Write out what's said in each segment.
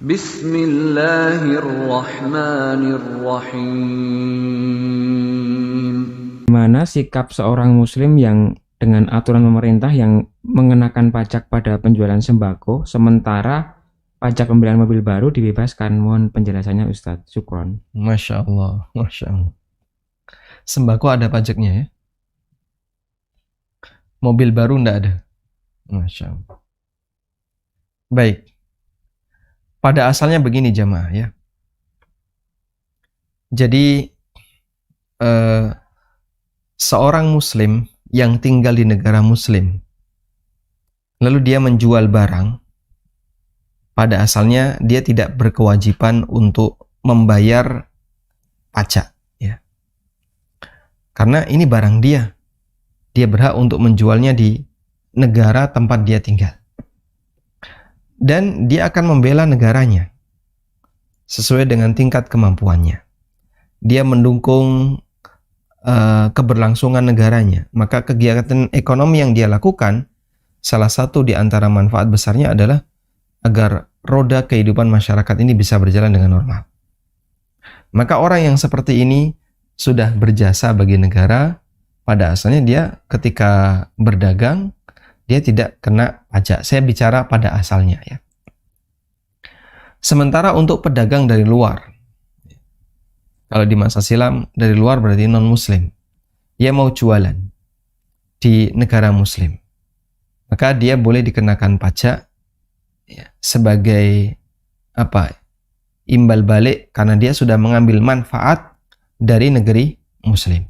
Bismillahirrahmanirrahim. Gimana sikap seorang muslim yang dengan aturan pemerintah yang mengenakan pajak pada penjualan sembako, sementara pajak pembelian mobil baru dibebaskan? Mohon penjelasannya Ustadz. Syukron. Masya Allah, Masya Allah. Sembako ada pajaknya ya? Mobil baru enggak ada? Masya Allah. Baik. Pada asalnya begini jamaah ya. Jadi seorang muslim yang tinggal di negara muslim, lalu dia menjual barang, pada asalnya dia tidak berkewajiban untuk membayar pajak ya. Karena ini barang dia. Dia berhak untuk menjualnya di negara tempat dia tinggal. Dan dia akan membela negaranya sesuai dengan tingkat kemampuannya. Dia mendukung keberlangsungan negaranya. Maka kegiatan ekonomi yang dia lakukan, salah satu di antara manfaat besarnya adalah agar roda kehidupan masyarakat ini bisa berjalan dengan normal. Maka orang yang seperti ini sudah berjasa bagi negara. Pada asalnya dia ketika berdagang, dia tidak kena pajak. Saya bicara pada asalnya ya. Sementara untuk pedagang dari luar, kalau di masa silam dari luar berarti non-muslim, dia mau jualan di negara muslim, maka dia boleh dikenakan pajak ya, sebagai imbal balik karena dia sudah mengambil manfaat dari negeri muslim.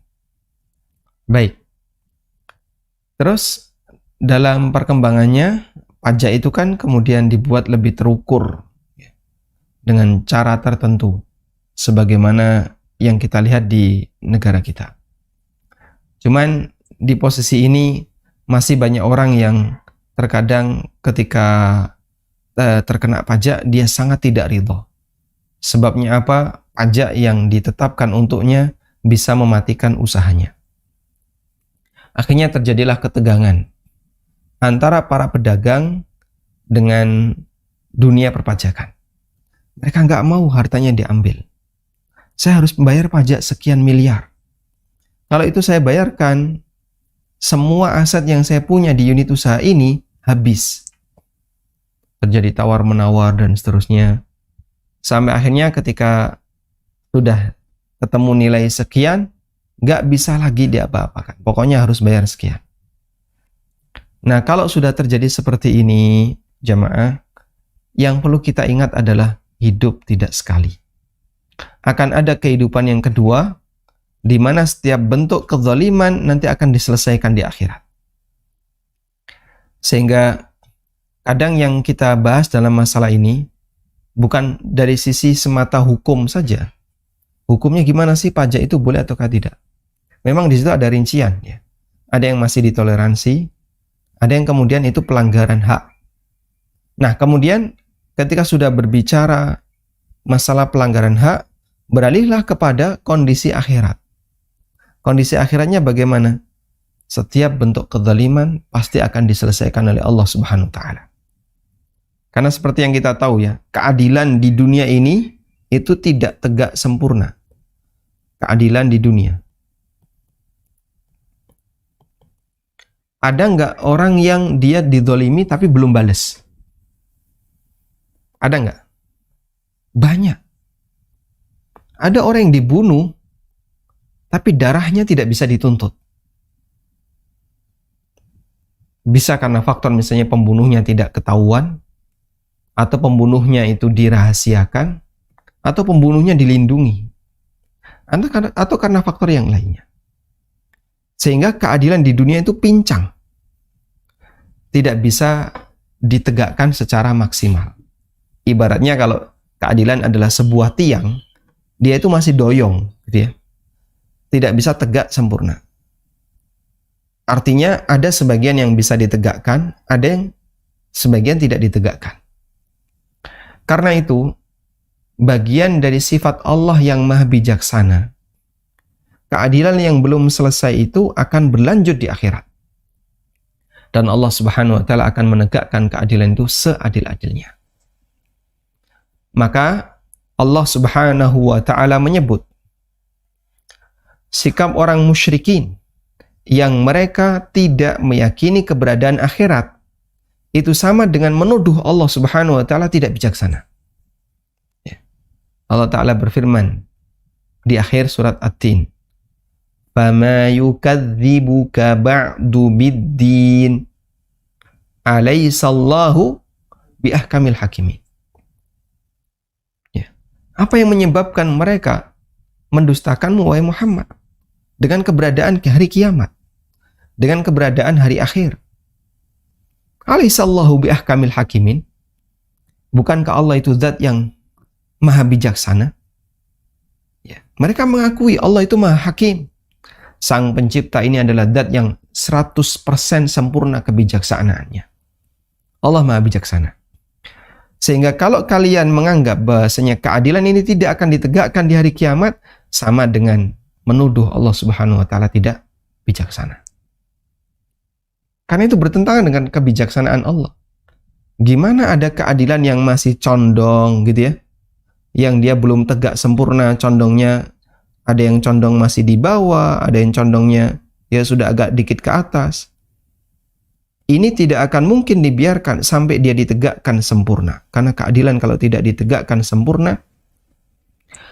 Baik. Terus dalam perkembangannya, pajak itu kan kemudian dibuat lebih terukur ya, dengan cara tertentu sebagaimana yang kita lihat di negara kita. Cuman di posisi ini masih banyak orang yang terkadang ketika terkena pajak dia sangat tidak ridho. Sebabnya apa? Pajak yang ditetapkan untuknya bisa mematikan usahanya. Akhirnya terjadilah ketegangan antara para pedagang dengan dunia perpajakan. Mereka nggak mau hartanya diambil. Saya harus membayar pajak sekian miliar. Kalau itu saya bayarkan, semua aset yang saya punya di unit usaha ini habis. Terjadi tawar-menawar dan seterusnya. Sampai akhirnya ketika sudah ketemu nilai sekian, nggak bisa lagi diapa-apakan. Pokoknya harus bayar sekian. Nah, kalau sudah terjadi seperti ini, jamaah, yang perlu kita ingat adalah hidup tidak sekali. Akan ada kehidupan yang kedua, di mana setiap bentuk kezaliman nanti akan diselesaikan di akhirat. Sehingga kadang yang kita bahas dalam masalah ini bukan dari sisi semata hukum saja. Hukumnya gimana sih pajak itu boleh ataukah tidak? Memang di situ ada rincian ya. Ada yang masih ditoleransi, ada yang kemudian itu pelanggaran hak. Nah, kemudian ketika sudah berbicara masalah pelanggaran hak, beralihlah kepada kondisi akhirat. Kondisi akhiratnya bagaimana? Setiap bentuk kezaliman pasti akan diselesaikan oleh Allah Subhanahu wa taala. Karena seperti yang kita tahu ya, keadilan di dunia ini itu tidak tegak sempurna. Keadilan di dunia. Ada nggak orang yang dia dizolimi tapi belum balas? Ada nggak? Banyak. Ada orang yang dibunuh tapi darahnya tidak bisa dituntut. Bisa karena faktor misalnya pembunuhnya tidak ketahuan, atau pembunuhnya itu dirahasiakan, atau pembunuhnya dilindungi, atau karena faktor yang lainnya. Sehingga keadilan di dunia itu pincang. Tidak bisa ditegakkan secara maksimal. Ibaratnya kalau keadilan adalah sebuah tiang, dia itu masih doyong, gitu ya. Tidak bisa tegak sempurna. Artinya ada sebagian yang bisa ditegakkan, ada yang sebagian tidak ditegakkan. Karena itu, bagian dari sifat Allah yang maha bijaksana, keadilan yang belum selesai itu akan berlanjut di akhirat. Dan Allah Subhanahu wa taala akan menegakkan keadilan itu seadil-adilnya. Maka Allah Subhanahu wa taala menyebut sikap orang musyrikin yang mereka tidak meyakini keberadaan akhirat itu sama dengan menuduh Allah Subhanahu wa taala tidak bijaksana. Ya. Allah taala berfirman di akhir surat At-Tin, "Fama yukadzibuka ba'du bid-din, alaysallahu biahkamil hakimin." Ya. Apa yang menyebabkan mereka mendustakanmu wahai Muhammad dengan keberadaan hari kiamat, dengan keberadaan hari akhir? Alaysallahu biahkamil hakimin? Bukankah Allah itu zat yang maha bijaksana? Ya. Mereka mengakui Allah itu maha hakim. Sang pencipta ini adalah zat yang 100% sempurna kebijaksanaannya. Allah maha bijaksana. Sehingga kalau kalian menganggap bahasanya keadilan ini tidak akan ditegakkan di hari kiamat, sama dengan menuduh Allah Subhanahu wa taala tidak bijaksana. Karena itu bertentangan dengan kebijaksanaan Allah. Gimana ada keadilan yang masih condong gitu ya? Yang dia belum tegak sempurna condongnya, ada yang condong masih di bawah, ada yang condongnya ya sudah agak dikit ke atas. Ini tidak akan mungkin dibiarkan sampai dia ditegakkan sempurna. Karena keadilan kalau tidak ditegakkan sempurna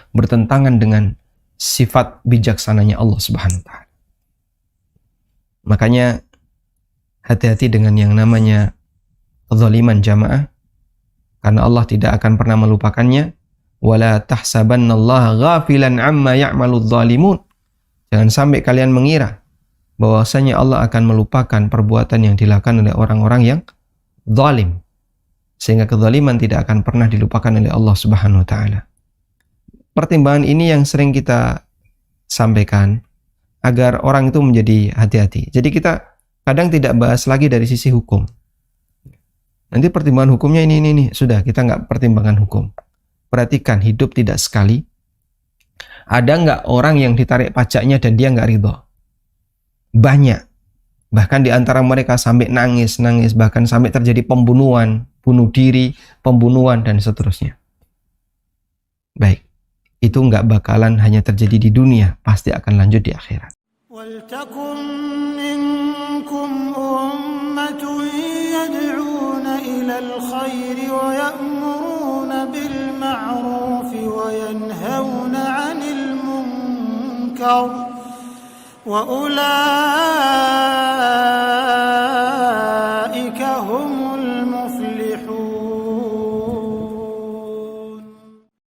bertentangan dengan sifat bijaksananya Allah Subhanahu wa taala. Makanya hati-hati dengan yang namanya kezaliman jamaah, karena Allah tidak akan pernah melupakannya. Wala tahsabannallaha ghafilan amma ya'maludz zalimun. Jangan sampai kalian mengira bahwasanya Allah akan melupakan perbuatan yang dilakukan oleh orang-orang yang zalim. Sehingga kezaliman tidak akan pernah dilupakan oleh Allah Subhanahu wa taala. Pertimbangan ini yang sering kita sampaikan agar orang itu menjadi hati-hati. Jadi kita kadang tidak bahas lagi dari sisi hukum. Nanti pertimbangan hukumnya ini. Sudah, kita nggak pertimbangan hukum. Perhatikan, hidup tidak sekali. Ada nggak orang yang ditarik pajaknya dan dia nggak ridho? Banyak. Bahkan di antara mereka sampai nangis, bahkan sampai terjadi pembunuhan, bunuh diri, pembunuhan, dan seterusnya. Baik, itu nggak bakalan hanya terjadi di dunia, pasti akan lanjut di akhirat. وأولئك